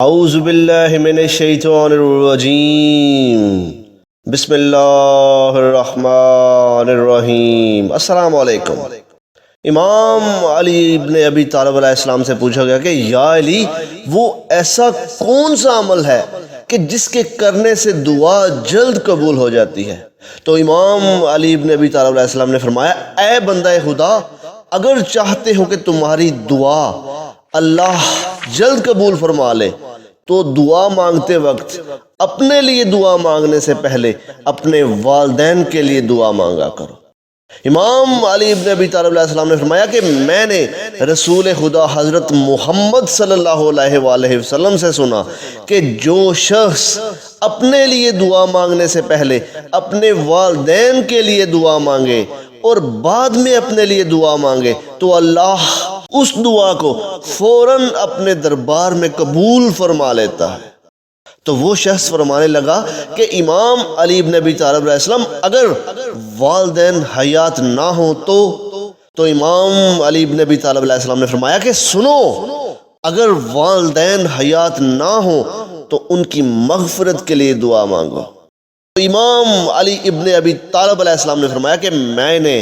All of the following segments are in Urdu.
اعوذ باللہ من الشیطان الرجیم بسم اللہ الرحمن الرحیم۔ السلام علیکم۔ امام علی ابن ابی طالب علیہ السلام سے پوچھا گیا کہ یا علی، وہ ایسا کون سا عمل ہے کہ جس کے کرنے سے دعا جلد قبول ہو جاتی ہے؟ تو امام علی ابن ابی طالب علیہ السلام نے فرمایا، اے بندہ خدا، اگر چاہتے ہو کہ تمہاری دعا اللہ جلد قبول فرما لے تو دعا مانگتے وقت اپنے لیے دعا مانگنے سے پہلے اپنے والدین کے لیے دعا مانگا کرو۔ امام علی ابن ابی طالب علیہ السلام نے فرمایا کہ میں نے رسول خدا حضرت محمد صلی اللہ علیہ وآلہ وسلم سے سنا کہ جو شخص اپنے لیے دعا مانگنے سے پہلے اپنے والدین کے لیے دعا مانگے اور بعد میں اپنے لیے دعا مانگے تو اللہ اس دعا کو فوراً اپنے دربار میں قبول فرما لیتا ہے۔ تو وہ شخص فرمانے لگا کہ امام علی ابن ابی طالب علیہ السلام، اگر والدین حیات نہ ہوں تو امام علی ابن ابی طالب علیہ السلام نے فرمایا کہ سنو، اگر والدین حیات نہ ہوں تو ان کی مغفرت کے لیے دعا مانگو۔ امام علی ابن ابی طالب علیہ السلام نے فرمایا کہ میں نے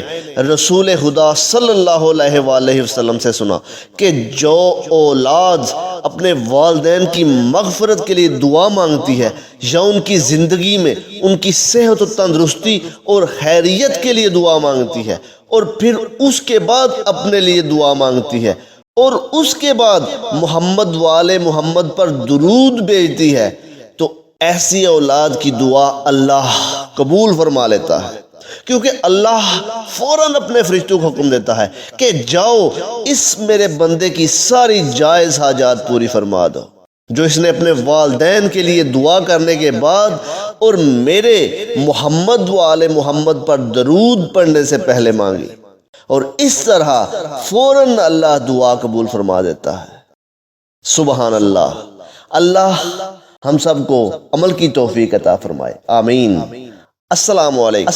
رسول خدا صلی اللہ علیہ وآلہ وسلم سے سنا کہ جو اولاد اپنے والدین کی مغفرت کے لیے دعا مانگتی ہے یا ان کی زندگی میں ان کی صحت و تندرستی اور خیریت کے لیے دعا مانگتی ہے اور پھر اس کے بعد اپنے لیے دعا مانگتی ہے اور اس کے بعد محمد والے محمد پر درود بھیجتی ہے، تو ایسی اولاد کی دعا اللہ قبول فرما لیتا ہے، کیونکہ اللہ فوراً اپنے فرشتوں کو حکم دیتا ہے کہ جاؤ اس میرے بندے کی ساری جائز حاجات پوری فرما دو، جو اس نے اپنے والدین کے لیے دعا کرنے کے بعد اور میرے محمد والے محمد پر درود پڑھنے سے پہلے مانگی، اور اس طرح فوراً اللہ دعا قبول فرما دیتا ہے۔ سبحان اللہ۔ اللہ ہم سب کو عمل کی توفیق عطا فرمائے، آمین۔ السلام علیکم۔